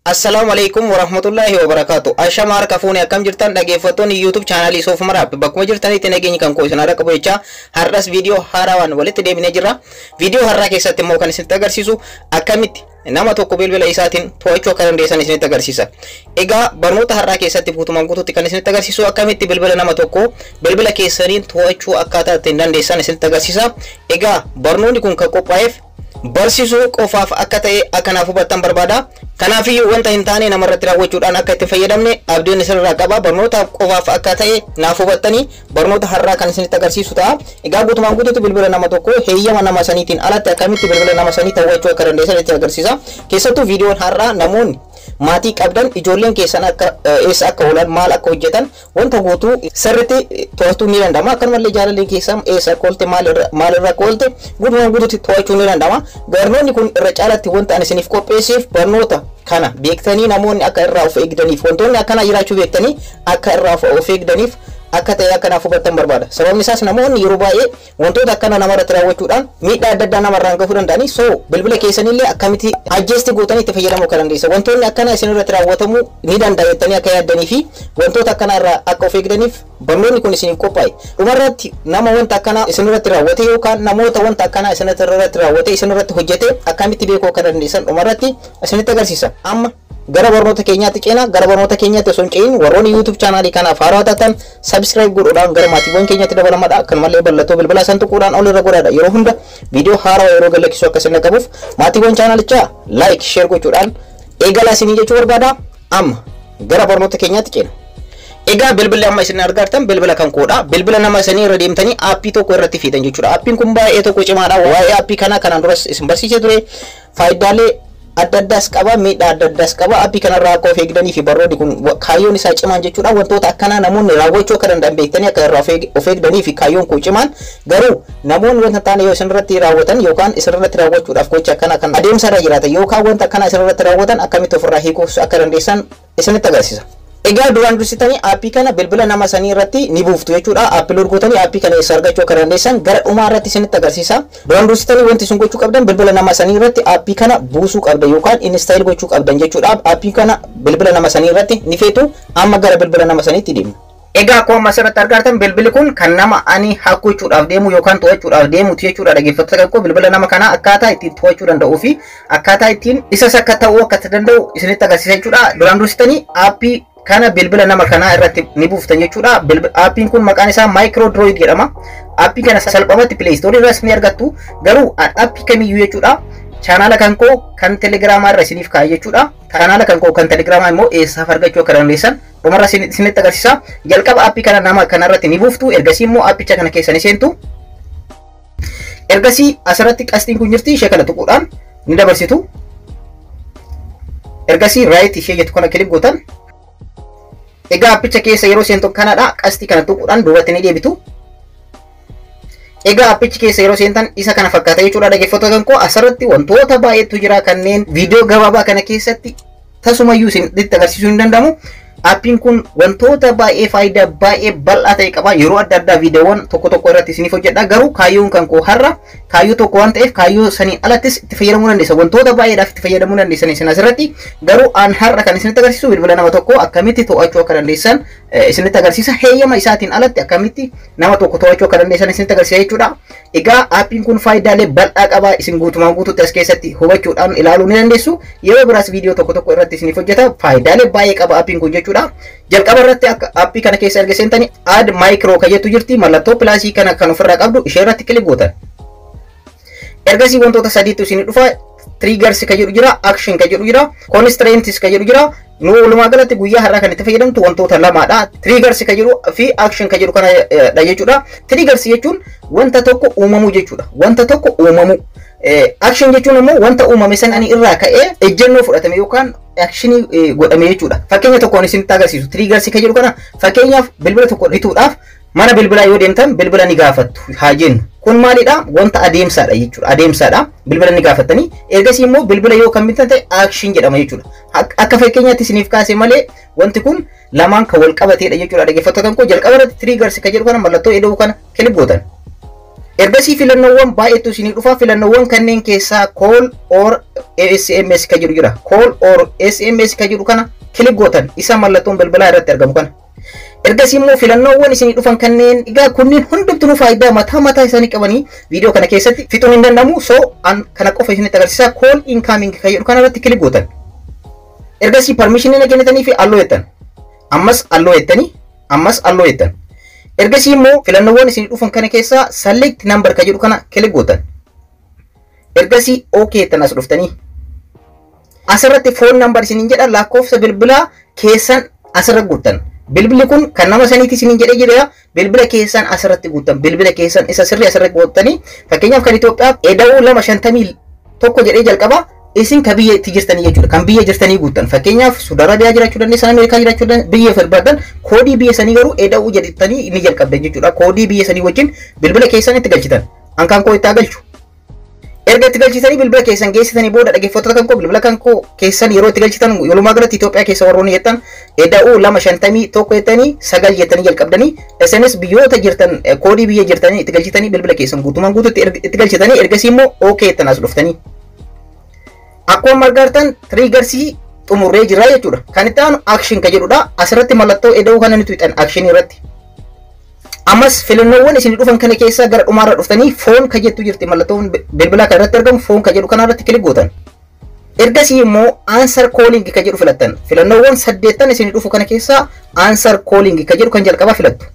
Assalamualaikum warahmatullahi wabarakatuh. Ashama harka fuuni akkam jirtan dhaggeeffattoonni YouTube channel Soof Maraab bakkuma jirtanitti nageenyi kan koo isin harka qabu jecha har'as video haaraan walitti deebinee jirra. Video har'aa keessatti immoo kan isinitti agarsiisu akkamitti nama tokko bilbila isaatiin to'achuu akka dandeessan isinitti agarsiisa. Egaa barnoota har'aa keessatti guutumaan guutuutti kan isinitti agarsiisu akkamitti bilbila nama tokko bilbila keessaniin to'achuu akkaataa ittiin dandeessan isinitti agarsiisa. Egaa barnoonni kun kan qophaa'eef barsiisuu qofaaf akka ta'e akkanaaf hubattan barbaada. Kanaafiyyuu wanta hin taane namarratti raawwachuudhaan akka itti fayyadamne abdiin isinirraa qaba. Barnoota qofaaf akka ta'e naaf hubattanii barnoota har'aa kan isinitti agarsiisu ta'a. Egaa guutumaan guutuutti bilbila nama tokko heeyyama nama saniitiin alatti akkamitti bilbila nama sanii to'achuu akka dandeessan itti agarsiisa. Keessattuu viidiyoon har'aa namoonni maatii qabdan ijoolleen keessan akka eessa akka oolan maal akka hojjetan wanta guutuu sirriitti to'achuu ni danda'ama. Akkanumallee jaalalleen keessan eessa akka oolte maalirra akka oolte guutumaan guutuutti to'achuu ni danda'ama. Barnoonni kun irra caalatti wanta ani isiniif qopheesseef barnoota kana beektanii namoonni akka irraa of eegdaniif wantoonni akkana jiraachuu beektanii akka irraa of eegdaniif akka ta'e akkanaaf hubattan barbaada. Sababni isaas namoonni yeroo baay'ee wantoota akkana namarratti raawwachuudhaan miidhaa adda addaa namarraan gahuu danda'anii bilbila keessanillee akkamitti ajjeesti gootanii itti fayyadamuu akka dandeessan wantoonni akkana isinirratti raawwatamuu ni danda'a jettanii akka yaaddanii fi wantoota akkana irraa akka of eegdaniif barnoonni kun isiniif qophaa'e. Dhumarratti nama wanta akkana isinirratti raawwate yookaan namoota wanta akkana isinirratti raawwate isinirratti hojjete akkamitti beekuu akka dandeessan dhumarratti isinitti agarsiisa. Amma gara barnoota keenyaatti ceena. Gara barnoota keenyaatti osoo hin ce'in warroonni YouTube channel kanaaf haaraa taatan subscribe godhuudhaan gara maatiiwwan keenyatti dabalamadha. Akkanumallee mallattoo bilbilaa san tuquudhaan ol irra godhaadha. Yeroo hunda viidiyoo haaraa yeroo galleessu akka isin qabuuf maatiiwwan channelichaa like share gochuudhaan eegalaa isinii jechuu barbaada. Amma gara barnoota keenyaatti ceena. Egaa bilbilli amma isin argartan bilbila kan koodha. Bilbila nama isanii irra deemtanii aappii tokko irratti fidan jechuudha. Aappiin kun baay'ee tokko cimaadha. Waa'ee aappii kanaan duras isin barsiisee ture. Faayidaalee adda addaas qaba, miidhaa adda addaas qaba. Aappii kanarraa akka of eegdanii fi barnoonni kun kaayyoon isaa cimaan jechuudha. Wantoota akkanaa namoonni raawwachuu akka danda'an beektanii akka irraa of eegdanii fi kaayyoon kun cimaan garuu namoonni wanta taane yoo isinirratti raawwatan yookaan isinirratti raawwachuudhaaf gocha akkana kan adeemsarra jiraatan yookaan wanta akkana isinirratti raawwatan akkamitti ofirraa hiikuuf akka dandeessan isinitti agarsiisa. Egaa duraan dursitanii aappii kana bilbila nama sanii irratti ni buuftu jechuudha. Aappii gootanii aappii kana eessa argachuu akka dandeessan gara dhumaa irratti isinitti agarsiisa. Duraan dursitanii wanti isin gochuu qabdan bilbila nama sanii irratti aappii kana buusuu qabdan yookaan install gochuu qabdan jechuudha. Aappii kana bilbila nama sanii irratti ni feetu. Amma gara bilbila nama saniitti deemna. Egaa akkuma asirratti argartan bilbilli kun kan nama ani hakkuuchuudhaaf deemu yookaan to'achuudhaaf deemuti jechuudha. Dhaggeeffattoota koo bilbila nama kana akkaataa ittiin to'achuu danda'uu fi akkaataa ittiin isas akka ta'uu akka danda'u isinitti agarsiisa jechuudha. Duraan dursitanii aappii kana bilbila nama kanaa irratti ni buuftan jechuudha. Aappiin kun maqaan isaa Microdroid jedhama. Aappii kana salphumatti Play Store irratti ni argattu. Garuu aappii kamiyyuu jechuudha. Chaanala kan koo kan Telegiraamaa irra isiniif kaa'e jechuudha. Chaanala kan koo kan Telegiraamaa immoo eessaaf argachuu akka dandeessan dhumarra isinitti agarsiisa. Jalqaba aappii kana nama kanarratti ni buuftu. Ergasii immoo aappicha kana keessa ni seentu. Ergasii asirratti qastiin kun jirti. Ishee kana tuquudhaan ni dabarsitu. Ergasii right ishee jettu kana kilik gootan. Egaa aappicha keessa yeroo seentu kanadha. Qastii kana tuquudhaan duubatti ni deebitu. Egaa aappichi keessa yeroo seentan isa kana fakkaata jechuudha. Dhaggeeffattoota koo asirratti wantoota baay'eetu jira kanneen viidiyoo gabaabaa kana keessatti tasumayyuu isinitti agarsiisuu hin danda'amu. Aappiin kun wantoota baay'ee faayidaa baay'ee bal'aa ta'e qaba. Yeroo adda addaa viidiyoowwan tokko irratti isiniif hojjedha. Garuu kaayyoon kan koo har'a kaayyoo tokko waan ta'eef kaayyoo saniin alattis itti fayyadamuu dandeessa. Wantoota baay'eedhaaf itti fayyadamuu dandeessan isin asirratti. Garuu aan har'a kan isinitti agarsiisu bilbila nama tokko akkamitti to'achuu akka dandeessan isinitti agarsiisa. Heeyyama isaatiin alatti akkamitti nama tokko to'achuu akka dandeessan isinitti agarsiisa jechuudha. Egaa aappiin kun faayidaalee bal'aa qaba. Isin guutumaan guutuutti as keessatti hubachuudhaan ilaaluu ni dandeessu. Yeroo biraas viidiyoo tokko irratti isiniif hojjeta. Faayidaalee baay'ee qaba aappiin kun jechuudha. Jalqaba irratti akka aappii kana keessa erga seentanii add micro kan jettu jirti. Mallattoo pilaasii kana kan ofirraa qabdu ishee irratti kilik gootan. Ergasii wantoota sadiitu isin dhufa. Triggers kan jedhu jira, action kan jedhu jira, constraints kan jedhu jira. Nu walumaa galatti guyyaa har'aa kan itti fayyadamtu wantoota lamaadha. Triggers kan jedhu fi action kan jedhu kana jechuudha. Triggers jechuun wanta tokko uumamu jechuudha. Wanta tokko uumamu. Action jechuun immoo wanta uumame san ani irraa ka'ee ejjennoo fudhatame yookaan actionii godhame jechuudha. Fakkeenya tokkoon isinitti agarsiisu. Triggers kan jedhu kana fakkeenyaaf bilbila tokko bituudhaaf mana bilbilaa yoo deemtan bilbila ni gaafattu haa jennu. Kun maalidha? Wanta adeemsaadha jechuudha. Adeemsaadha. Bilbila ni gaafattanii. Ergasii immoo bilbila yoo kan bitan ta'e action jedhama jechuudha. Akka fakkeenyaatti isiniif kaase malee wanti kun lamaan kan wal qabateedha jechuudha. Dhaggeeffattoota koo jalqaba irratti triggers kan jedhu kana mallattoo eda'uu kana kilik gootan. Ergasii filannoowwan baay'eetu isinii dhufa. Filannoowwan kanneen keessaa call or SMS ka jiru jira. Call or SMS ka jiru kana kilik gootan isa mallattoon bilbilaa irratti argamu kana. Ergasii immoo filannoowwan isinii dhufan kanneen egaa kunniin hundumtuu faayidaa mataa isaanii qabanii viidiyoo kana keessatti fixuun hin danda'amu. So kana qofa isinitti agarsiisa. Call incoming ka jedhu kana irratti kilik gootan. Ergasii permission kennitanii fi alloo jettan. Ammas alloo jettanii ammas alloo jettan. Ergasii immoo filannoowwan isinii dhufan kana keessaa select number ka jedhu kana kilik gootan. Ergasii okay jettan as dhuftanii. Asirratti phone number isiniin jedha lakkoofsa bilbilaa keessan asirra guutan. Bilbilli kun kan nama saniiti isiniin jedhee jira. Bilbila keessan asirratti guutan. Bilbila keessan isa sirrii asirratti guutanii fakkeenyaaf kan Itoophiyaa eda'uu 251 jedhee jalqaba. Isin ka biyya itti jirtanii jechuudha. Kan biyya jirtanii guutan. Fakkeenyaaf Saudi Arabiyaa jiraachuu dandeessan, Ameerikaa jiraachuu dandeessan, biyya barbaadan koodii biyya sanii garuu eda'uu jedhanii inni jalqabdan jechuudha. Koodii biyya sanii wajjin bilbila keessan itti galchitan. Hankaan koo itti galchu. Erga itti galchitanii bilbila keessan geessitanii booda dhaggeeffattoota kan koo bilbila kan koo keessan yeroo itti galchitan walumaa galatti Itoophiyaa keessa warroonni jettan eda'uu 251 jettanii 9 jettanii jalqabdanii isinis biyyoota jirtan koodii biyya jirtanii itti galchitanii bilbila keessan guutumaan guututti itti galchitanii ergasii immoo okay jettan as dhuftanii. Akkuma argitan triggersii xumurree jira jechuudha. Kan itti aanu action ka jedhudha. Asirratti mallattoo eda'uu kana nitu hidhan action irratti. Ammas filannoowwan isin dhufan kana keessa gara dhumaarra dhuftanii phone ka jettu jirti mallattoon bilbilaa kan irratti argamu phone ka jedhu kana irratti kilik gootan. Ergasii immoo answer calling ka jedhu filattan. Filannoowwan 8 isin dhufu kana keessa answer calling ka jedhu kan jalqaba filattu.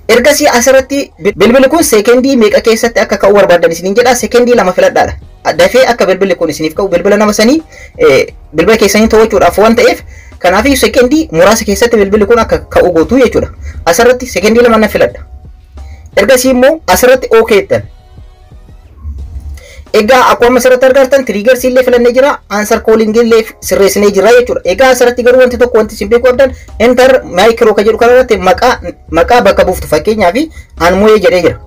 Ergasii asirratti bilbilli kun secondii meeqa keessatti akka ka'u barbaadan isiniin jedha. Secondii 2 filadhaadha. Dafee akka bilbilli kun isiniif ka'u bilbila nama sanii bilbila keessanii to'achuudhaaf waan ta'eef kanaaf secondii muraasa keessatti bilbilli kun akka ka'u gootu jechuudha. Asirratti secondii 2 na filadha. Ergasii immoo asirratti okay jettan. Egaa akkuma asirratti argitan triggers illee filannee jira, answer calling illee sirreessinee jira jechuudha. Egaa asirratti garuu wanti tokko wanti isin beekuu qabdan enter micro ka jedhu kanarratti maqaa bakka buuftu fakkeenyaaf Anmoyee jedhee jira.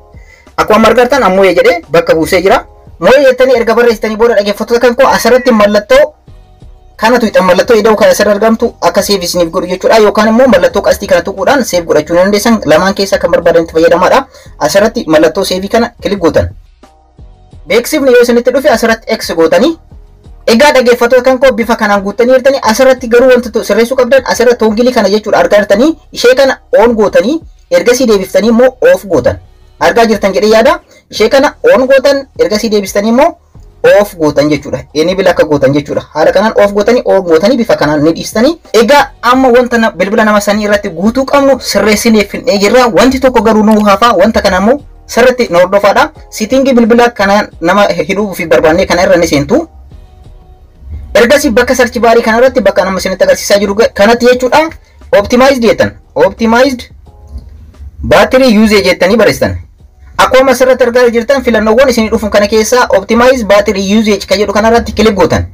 Akkuma argitan Anmoyee jedhee bakka buusee jira. Mooyee jettanii erga barreessitanii booda dhaggeeffattoota kan koo asirratti mallattoo kanatu hidhan mallattoo eda'uu kan asirra argamtu akka save isiniif godhu jechuudha. Yookaan immoo mallattoo qastii kana tuquudhaan save godhachuu dandeessan lamaan keessaa kan barbaadan itti fayyadamaadha. Asirratti mallattoo save kana kilik gootan. Beeksifni yoo isinitti dhufe asirratti X gootanii egaa dhaggeeffattoota kan koo bifa kanaan guuttanii jirtanii asirratti garuu wanti sirreessuu qabdan asirratti toongilii kana jechuudha argaa jirtanii ishee kana on gootanii ergasii deebiftanii immoo off gootan. Argaa jirtan jedhee yaada ishee kana on gootan ergasii deebistanii immoo off gootan jechuudha. Inni bila akka gootan jechuudha. Haala kanaan off gootanii on gootanii bifa kanaan ni dhiistanii. Egaa amma wanta bilbila nama sanii irratti guutuu qabnu sirreessinee finnee jirra. Wanti tokko garuu nuu hafaa wanta kana immoo sirriitti na hordofaadha. Setting bilbila kana nama hidhuu fi barbaannee kana irra ni seentu. Ergasii bakka search baarii kana irratti bakka nama isinitti agarsiisaa jiru kanatti jechuudha. Optimized jettan. Optimized battery usage jettanii barreessitan. Akkuma asirratti argaa jirtan filannoowwan isin dhufan kana keessa optimize battery usage ka jedhu kana irratti kilik gootan.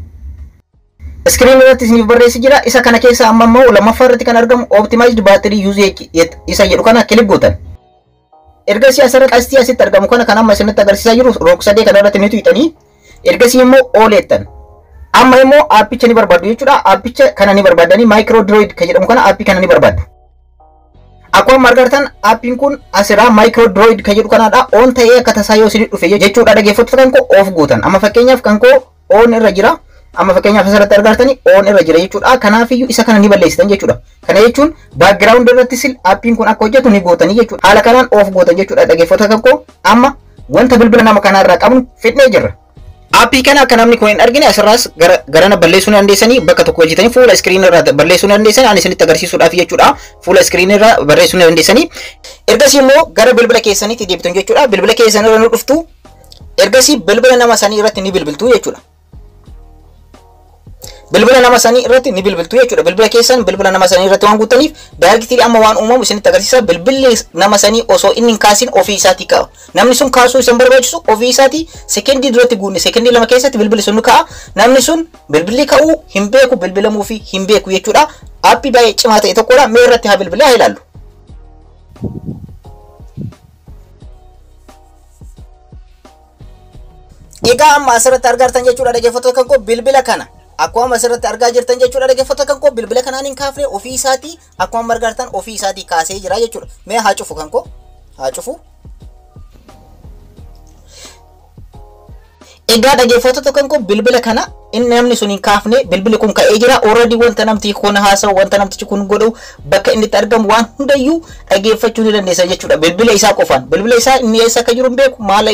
Screen irratti isiniif barreessi jira. Isa kana keessa amma immoo lammaffaa irratti kan argamu optimized battery usage isa jedhu kana kilik gootan. Ergasii asirratti qastii asitti argamu kana kan amma isinitti agarsiisaa jiru roog-sadee kana irratti nitu hidhanii. Ergasii immoo all jettan. Amma immoo aappicha ni barbaadu jechuudha. Aappicha kana ni barbaadanii microdroid ka jedhamu kana aappii kana ni barbaadu. Akkuma argitan aappiin kun asirraa microdroid ka jedhu kanaadha. On ta'ee akka tasaa yoo isin dhufe jechuudha. Dhaggeeffattoota kan koo off gootan. Amma fakkeenyaaf kan koo on irra jira. Amma fakkeenyaaf asirratti argitanii on irra jira jechuudha. Kanaafiyyuu isa kana ni balleessitan jechuudha. Kana jechuun background irratti sil aappiin kun akka hojjetu ni gootanii jechuudha. Haala kanaan off gootan jechuudha. Dhaggeeffattoota kan koo amma wanta bilbila nama kanarraa qabnu fidnee jirra. Aappii kana akka namni kun hin argine asirraas garana balleessuu dandeessanii bakka tokko galchitanii fuula screen irraa balleessuu dandeessanii ani isinitti agarsiisuudhaaf jechuudha. Fuula screen irraa barreessuu dandeessanii. Ergasii immoo gara bilbila keessaniitti deebitan jechuudha. Bilbila keessan irra nu dhuftu. Ergasii bilbila nama sanii irratti ni bilbiltu jechuudha. Bilbila nama sanii irratti ni bilbiltu jechuudha. Bilbila keessan bilbila nama sanii irratti waan guutaniif daarektirii amma waan uumamu isinitti agarsiisa. Bilbilli nama sanii osoo inni hin kaasin ofii isaatii ka'a. Namni sun kaasuu isin barbaachisu ofii isaatii sekendii duratti guunne sekendii lama keessatti bilbilli sun ni ka'a. Namni sun bilbilli ka'uu hin beeku bilbilamuu fi hin beeku jechuudha. Aappii baay'ee cimaa ta'e tokkodha. Mee irratti haa bilbilaa haa ilaallu. Egaa amma asirratti argartan jechuudha dhaggeeffattoota kan koo bilbila kana. Akkuma asirratti argaa jirtan jechuudha dhaggeeffattoota kan koo bilbila kanaan hin kaafne ofii isaatii akkuma argartan ofii isaatii kaasee jira jechuudha. Mee haa cufu kan koo haa cufu. Egaa dhaggeeffattoota kan koo bilbila kana inni namni sun hin kaafne bilbilli kun ka'ee jira already wanta namti kun haasa'u wanta namtichi kun godhu bakka inni itti argamu waan hundayyuu dhaggeeffachuu ni dandeessa jechuudha. Bilbila isaa qofaan bilbila isaa inni eessa akka jiru hin beeku maala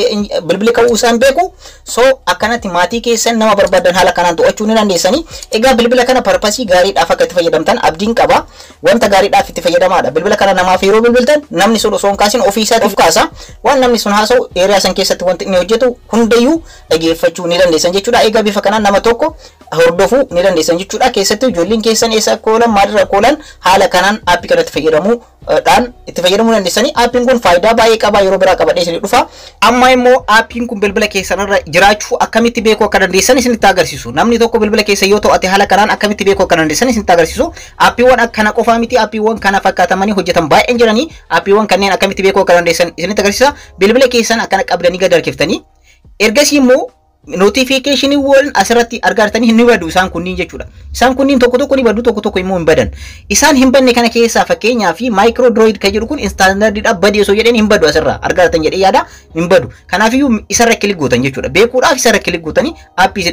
bilbila ka'uu isaa hin beeku so akkanatti maatii keessan nama barbaadan haala kanaan to'achuu ni dandeessanii. Egaa bilbila kana parpasii gaariidhaaf akka itti fayyadamtan abdiin qaba. Wanta gaariidhaaf itti fayyadamaadha. Bilbila kana namaaf yeroo bilbiltan namni sun osoo hin kaasin ofii isaatiif kaasa waan namni sun haasa'u eeriyaa san keessatti wanti inni hojjetu hundayyuu dhaggeeffachuu ni dandeessan jechuudha. Egaa bifa kanaan nama tokko hordofuu ni dandeessan jechuudha. Keessattuu ijoolleen keessan eessa akka oolan maalirra akka oolan haala kanaan aappii kanatti fayyadamuudhaan itti fayyadamuu dandeessanii. Aappiin kun faayidaa baay'ee qaba yeroo biraa qabadhee isinii dhufa. Amma immoo aappiin kun bilbila keessanirra jiraachuu akkamitti beekuu akka dandeessan isinitti agarsiisu. Namni tokko bilbila keessa yoo to'ate haala kanaan akkamitti beekuu akka dandeessan isinitti agarsiisu. Aappiiwwan akkana qofaa miti aappiiwwan kana fakkaatamanii hojjetan baay'een jiranii. Aappiiwwan kanneen akkamitti beekuu akka dandeessan isinitti agarsiisa. Bilbila keessan akkana qabdanii gad harkiftanii ergasii immoo notification wal asirratti argatanii ni badu isaan kunniin jechuudha. Isaan kunniin tokko tokko ni badu tokko tokko immoo hin badan. Isaan hin banne kana keessaa fakkeenyaa fi micro droid kan jedhu kun standardidha badee osoo jedheen hin badu asirraa argatan jedhee yaada hin badu. Kanaafiyyuu isarra kilik gootan jechuudha. Beekuudhaaf isarra kilik gootanii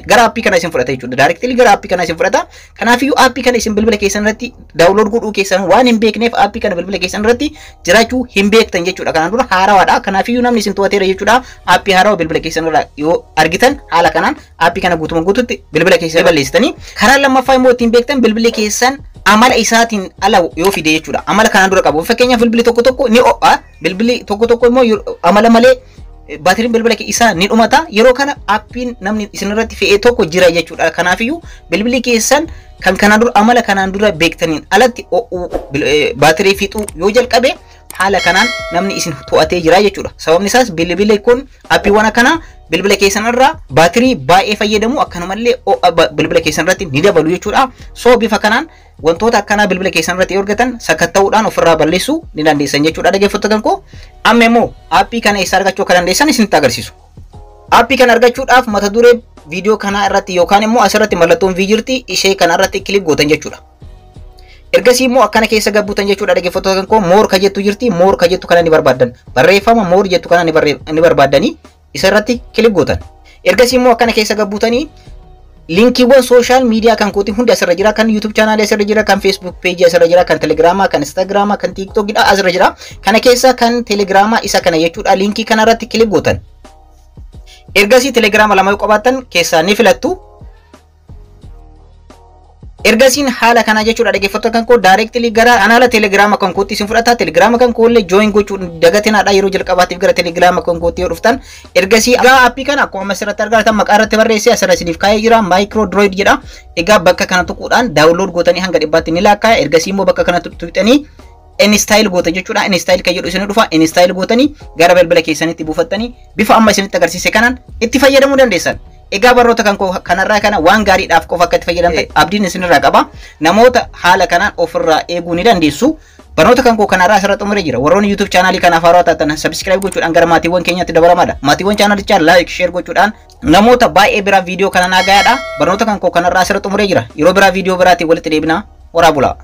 gara aappii kana isin fudhata jechuudha. Directly gara aappii kana isin fudhata. Kanaafiyyuu aappii kana isin bilbila keessan irratti download godhuu keessan waan hin beekneef aappii kana bilbila keessan irratti jiraachuu hin beektan jechuudha. Kanaan dura haarawaadha. Kanaafiyyuu namni isin to'ateera jechuudha. Aappii haarawaa bilbila keessan irraa yoo argitan haala kanaan aappii kana guutuma guututti bilbila keessan balleessitanii. Karaa lammaffaa immoo ittiin beektan bilbilli keessan amala isaatiin ala yoo fide jechuudha. Amala kanaan dura qabu. Fakkeenyaaf bilbilli tokko tokko ni ho'a. Bilbilli tokko tokko immoo amala malee baatiriin bilbila isaa ni dhumata. Yeroo kana aappiin namni isinirratti fe'ee tokko jira jechuudha. Kanaafiyyuu bilbilli keessan kan kanaan dura amala kanaan dura beektaniin alatti baatirii fixuu yoo jalqabe haala kanaan namni isin to'atee jira jechuudha. Sababni isaas bilbilli kun aappiiwwan akkanaa bilbila keessan irraa baatirii baay'ee fayyadamu akkanumallee bilbila keessan irratti ni dabalu jechuudha. So bifa kanaan wantoota akkanaa bilbila keessan irratti argatan sakatta'uudhaan ofirraa balleessuu ni dandeessan jechuudha. Dhaggeeffattoota koo amma immoo aappii kana eessa argachuu akka dandeessan isinitti agarsiisu. Aappii kana argachuudhaaf mata duree viidiyoo kanaa irratti yookaan immoo asirratti mallattoon viijirtii ishee kana irratti kilik gootan jechuudha. Ergasii immoo akkana keessa gabbuutan jechuudha. Dhaggeeffattoota koo moor ka jettu jirti. Moor ka jettu kana ni barbaadan. Barreeffama moor jettu kana ni barbaadanii isarratti kilik gootan. Ergasii immoo akkana keessa gabbuutanii linkiiwwan social media kan kooti hundi asirra jira. Kan YouTube channel asirra jira, kan Facebook page asirra jira, kan Telegram, kan Instagram, kan TikTok asirra jira. Kana keessa kan Telegram isa kana jechuudha. Linkii kana irratti kilik gootan. Ergasii Telegram lama yoo qabaatan keessaa ni filattu. Ergasiin haala kana jechuudha. Dhaggeeffattoota kan koo directly gara kanaala Telegram kan kootti isin fudhata. Telegram kan koollee join gochuun dagatinaadha yeroo jalqabaatiif gara Telegram kan kootti yoo dhuftan. Ergasii egaa aappii kana akkuma asirratti argatan maqaa irratti barreessee asirra isiniif kaa'ee jira. Micro droid jedha. Egaa bakka kana tuquudhaan download gootanii hanga dhibbaatti ni laakkaa'e. Ergasii immoo bakka kana tuqxanii install gootan jechuudha. Install kan jedhu isin dhufa. Install gootanii gara bilbila keessanitti buufattanii bifa amma isinitti agarsiise kanaan itti fayyadamuu dandeessan. Egaa barnoota kan kanarraa kana waan gaariidhaaf qofa akka itti fayyadamtan abdiin isinirraa qaba. Namoota haala kanaan ofirraa eeguu ni dandeessu. Barnoota kan kanarraa asirratti xumuree jira. Warroonni YouTube channel kanaaf haaraa taatan subscribe gochuudhaan gara maatiiwwan keenyatti dabalamaadha. Maatiiwwan channelichaa like share gochuudhaan namoota baay'ee biraa viidiyoo kana naagaadha. Barnoota kan kanarraa asirratti xumuree jira. Yeroo biraa viidiyoo biraatiin walitti deebina. Horaa bulaa.